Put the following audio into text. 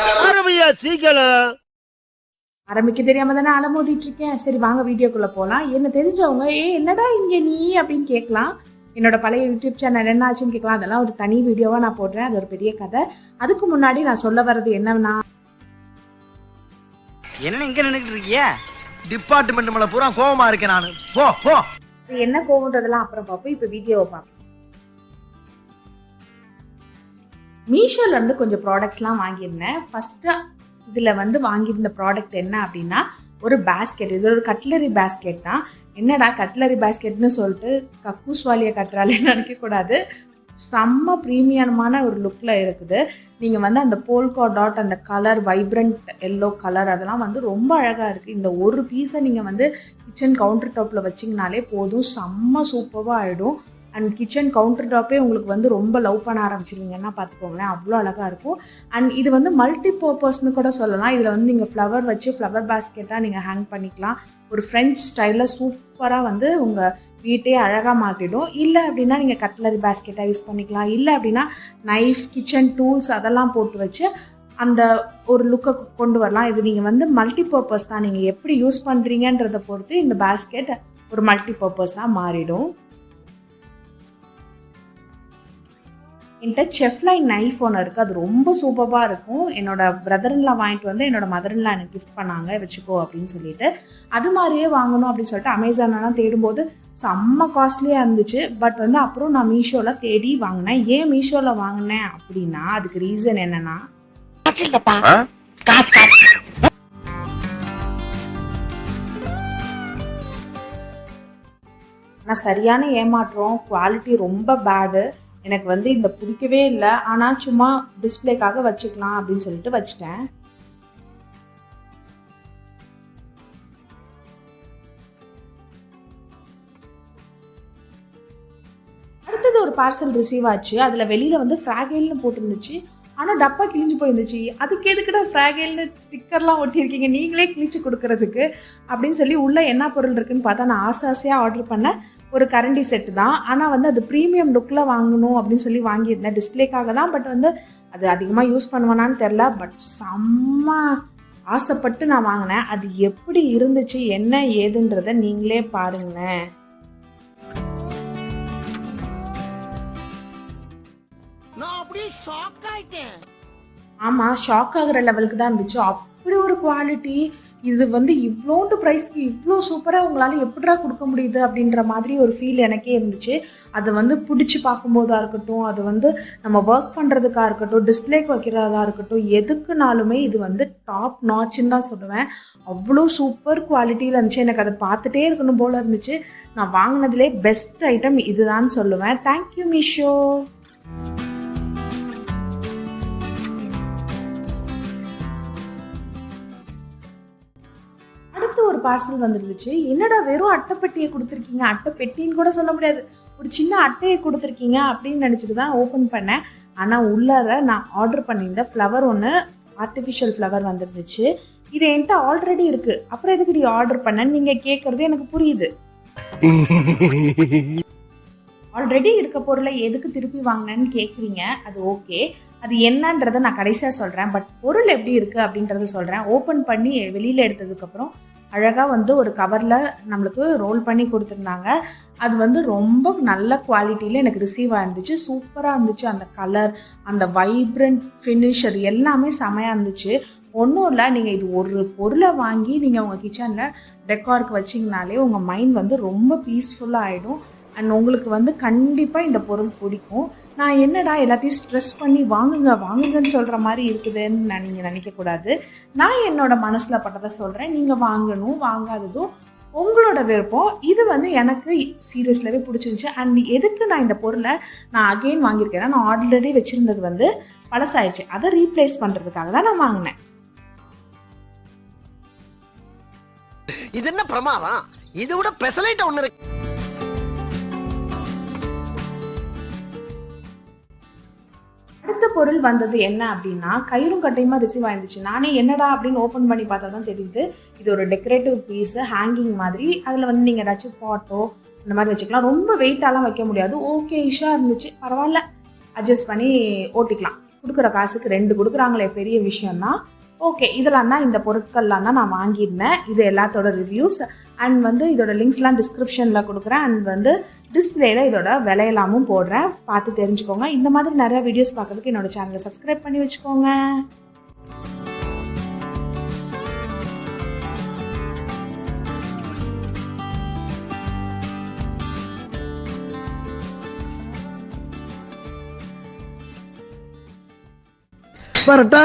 ஆரம்பியா சீக்கிரம். ஆரம்பிக்க தெரியாம தானே அலமோதிட்டு இருக்கேன். சரி வாங்க வீடியோக்குள்ள போகலாம். என்ன தெரிஞ்சவங்க என்னடா இங்க நீ அப்படின்னு கேட்கலாம். என்னோட பழைய யூடியூப் சேனல் என்ன ஆச்சுன்னு கேட்கலாம். அதெல்லாம் ஒரு தனி வீடியோவா நான் போடுறேன். அது ஒரு பெரிய கதை. அதுக்கு முன்னாடி நான் சொல்ல வர்றது என்னன்னா, என்ன இங்க நின்னுட்டு இருக்கீங்க? டிபார்ட்மெண்ட் மேல பூரா கோவமா இருக்கேன் நானு. போ போ. என்ன கோவன்றதெல்லாம் அப்புறம் பார்ப்போம். இப்ப வீடியோவை பார்ப்போம். மீஷோல இருந்து கொஞ்சம் ப்ராடக்ட்ஸ்லாம் வாங்கியிருந்தேன். ஃபர்ஸ்ட் இதுல வாங்கியிருந்த ப்ராடக்ட் என்ன அப்படின்னா, ஒரு பேஸ்கெட். இது ஒரு கட்லரி பேஸ்கெட் தான். என்னடா கட்லரி பேஸ்கெட்னு சொல்லிட்டு கக்கூஸ் வாலியை கட்டுறாலே நினைக்கக்கூடாது. செம்ம ப்ரீமியமான ஒரு லுக்கில் இருக்குது. நீங்கள் அந்த போல்கா டாட், அந்த கலர் வைப்ரண்ட் எல்லோ கலர், அதெல்லாம் ரொம்ப அழகாக இருக்குது. இந்த ஒரு பீஸை நீங்கள் கிச்சன் கவுண்டர் டாப்பில் வச்சிங்கனாலே போதும், செம்ம சூப்பராக ஆகிடும். அண்ட் கிச்சன் கவுண்டர் டாப்பே உங்களுக்கு ரொம்ப லவ் பண்ண ஆரம்பிச்சிருவீங்கன்னா பார்த்துக்கோங்களேன், அவ்வளோ அழகாக இருக்கும். அண்ட் இது மல்டி பர்பஸ்ன்னு கூட சொல்லலாம். இதில் நீங்கள் ஃப்ளவர் வச்சு ஃப்ளவர் பேஸ்கெட்டாக நீங்கள் ஹேங் பண்ணிக்கலாம். ஒரு ஃப்ரெஞ்ச் ஸ்டைலில் சூப்பராக உங்கள் வீட்டே அழகாக மாற்றிடும். இல்லை அப்படின்னா நீங்கள் கட்லரி பேஸ்கெட்டாக யூஸ் பண்ணிக்கலாம். இல்லை அப்படின்னா நைஃப், கிச்சன் டூல்ஸ் அதெல்லாம் போட்டு வச்சு அந்த ஒரு லுக்கை கொண்டு வரலாம். இது நீங்கள் மல்டி பர்பஸ் தான். நீங்கள் எப்படி யூஸ் பண்ணுறீங்கன்றதை பொறுத்து இந்த பேஸ்கெட் ஒரு மல்டி பர்பஸாக மாறிடும். என்கிட்ட செஃப்லைன் நைஃப் ஒன்று இருக்குது. அது ரொம்ப சூப்பராக இருக்கும். என்னோட பிரதர்லாம் வாங்கிட்டு என்னோட மதர்லாம் எனக்கு கிஃப்ட் பண்ணாங்க, வச்சுக்கோ அப்படின்னு சொல்லிட்டு. அது மாதிரியே வாங்கணும் அப்படின்னு சொல்லிட்டு அமேசான்லாம் தேடும்போது செம்ம காஸ்ட்லியாக இருந்துச்சு. பட் அப்புறம் நான் மீஷோவில் தேடி வாங்கினேன். ஏன் மீஷோவில் வாங்கினேன் அப்படின்னா, அதுக்கு ரீசன் என்னன்னா, ஆனால் சரியான ஏமாற்றம். குவாலிட்டி ரொம்ப பேடு. எனக்கு இந்த பிடிக்கவே இல்லை. ஆனால் சும்மா டிஸ்பிளேக்காக வச்சுக்கலாம் அப்படின்னு சொல்லிட்டு வச்சுட்டேன். அடுத்தது ஒரு பார்சல் ரிசீவ் ஆச்சு. அதில் வெளியில் ஃப்ராகைல்னு போட்டுருந்துச்சு. ஆனால் டப்பா கிழிஞ்சு போயிருந்துச்சு. அதுக்கு எதுக்குடா ஃப்ராகைல்னு ஸ்டிக்கர்லாம் ஒட்டியிருக்கீங்க, நீங்களே கிழிச்சு கொடுக்கறதுக்கு அப்படின்னு சொல்லி உள்ளே என்ன பொருள் இருக்குன்னு பார்த்தா, நான் ஆசையாக ஆர்டர் பண்ண ஒரு கரண்டி செட்டு தான். ஆனால் அது ப்ரீமியம் லுக்கில் வாங்கணும் அப்படின்னு சொல்லி வாங்கியிருந்தேன், டிஸ்பிளேக்காக தான். பட் அது அதிகமாக யூஸ் பண்ணுவேனான்னு தெரில. பட் செம்ம ஆசைப்பட்டு நான் வாங்கினேன். அது எப்படி இருந்துச்சு என்ன ஏதுன்றதை நீங்களே பாருங்களேன். ஆமாம், ஷாக் ஆகிற லெவலுக்கு தான் இருந்துச்சு. அப்படி ஒரு குவாலிட்டி. இது இவ்வளோண்டு ப்ரைஸ்க்கு இவ்வளோ சூப்பராக உங்களால் எப்படிடா கொடுக்க முடியுது அப்படின்ற மாதிரி ஒரு ஃபீல் எனக்கே இருந்துச்சு. அது பிடிச்சி பார்க்கும்போதாக இருக்கட்டும், அது நம்ம ஒர்க் பண்ணுறதுக்காக இருக்கட்டும், டிஸ்பிளேக்கு வைக்கிறதா இருக்கட்டும், எதுக்குனாலுமே இது டாப் நாச்சுன்னு தான் சொல்லுவேன். அவ்வளோ சூப்பர் குவாலிட்டியில் இருந்துச்சு. எனக்கு அதை பார்த்துட்டே இருக்கணும் போல் இருந்துச்சு. நான் வாங்கினதுலே பெஸ்ட் ஐட்டம் இதுதான் சொல்லுவேன். தேங்க்யூ மீஷோ. ஒரு பார்சல் வந்துருந்துச்சு. என்னடா வெறும் அட்டைப்பெட்டியை கொடுத்துருக்கீங்க, அட்டைப்பெட்டின்னு கூட சொல்ல முடியாது, ஒரு சின்ன அட்டையை கொடுத்துருக்கீங்க அப்படின்னு நினச்சிட்டு தான் ஓப்பன் பண்ணேன். ஆனால் உள்ளார நான் ஆர்டர் பண்ணியிருந்த ஃப்ளவர் ஒன்று, ஆர்டிஃபிஷியல் ஃப்ளவர் வந்துருந்துச்சு. இது என்கிட்ட ஆல்ரெடி இருக்குது, அப்புறம் எதுக்கு ஆர்டர் பண்ணேன்னு நீங்கள் கேட்குறது எனக்கு புரியுது. ஆல்ரெடி இருக்க பொருளை எதுக்கு திருப்பி வாங்கினேன்னு கேட்குறீங்க. அது ஓகே, அது என்னன்றதை நான் கடைசியாக சொல்கிறேன். பட் பொருள் எப்படி இருக்குது அப்படின்றத சொல்கிறேன். ஓப்பன் பண்ணி வெளியில் எடுத்ததுக்கப்புறம் அழகாக ஒரு கவரில் நம்மளுக்கு ரோல் பண்ணி கொடுத்துருந்தாங்க. அது ரொம்ப நல்ல குவாலிட்டியில் எனக்கு ரிசீவ் ஆயிருந்துச்சு. சூப்பராக இருந்துச்சு. அந்த கலர், அந்த வைப்ரண்ட் ஃபினிஷ், அது எல்லாமே செமையாக இருந்துச்சு. ஒன்றும் இல்லை, நீங்கள் இது ஒரு பொருளை வாங்கி நீங்கள் உங்கள் கிச்சனில் டெக்காருக்கு வச்சிங்கனாலே உங்கள் மைண்ட் ரொம்ப பீஸ்ஃபுல்லாக ஆகிடும். அண்ட் உங்களுக்கு கண்டிப்பாக இந்த பொருள் பிடிக்கும். நான் என்னடா எல்லாத்தையும் ஸ்ட்ரெஸ் பண்ணி வாங்குங்கன்னு சொல்கிற மாதிரி இருக்குதுன்னு நீங்கள் நினைக்கக்கூடாது. நான் என்னோட மனசில் பட்டதை சொல்கிறேன். நீங்கள் வாங்கணும் வாங்காததும் உங்களோட விருப்பம். இது எனக்கு சீரியஸ்லாகவே பிடிச்சிருந்துச்சு. அண்ட் எதுக்கு நான் இந்த பொருளை நான் அகெயின் வாங்கியிருக்கேன்னா, நான் ஆல்ரெடி வச்சுருந்தது பழசாயிடுச்சு. அதை ரீப்ளேஸ் பண்ணுறதுக்காக தான் நான் வாங்கினேன். இது என்ன பிரமாதம், இது விட பெசலைட் ஒன்று இருக்கு. அடுத்த பொருள் வந்தது என்ன அப்படின்னா, கயிறும் கட்டையுமா ரிசீவ் ஆயிருந்துச்சு. நானே என்னடா அப்படின்னு ஓப்பன் பண்ணி பார்த்தா தான் தெரியுது, இது ஒரு டெக்கரேட்டிவ் பீஸு, ஹேங்கிங் மாதிரி. அதில் நீங்கள் ஏதாச்சும் பாட்டோ இந்த மாதிரி வச்சுக்கலாம். ரொம்ப வெயிட்டாலாம் வைக்க முடியாது. ஓகே இஷாக இருந்துச்சு, பரவாயில்ல, அட்ஜஸ்ட் பண்ணி ஓட்டிக்கலாம். கொடுக்குற காசுக்கு 2 கொடுக்குறாங்களே பெரிய விஷயம்தான். ஓகே, இதெல்லாம் தான் இந்த பொருட்கள்லாம் தான் நான் வாங்கியிருந்தேன். இது எல்லாத்தோட ரிவ்யூஸ் அண்ட் வந்து இதோட லிங்க்ஸ்லாம் டிஸ்கிரிப்ஷனில் கொடுக்குறேன் அண்ட் வந்து டிஸ்பிளேல இதோட விலையெல்லாமும் போடுறேன், பார்த்து தெரிஞ்சுக்கோங்க. இந்த மாதிரி நிறைய வீடியோஸ் பார்க்கறதுக்கு என்னோட சேனலை சப்ஸ்கிரைப் பண்ணி வச்சுக்கோங்க. வரட்டா.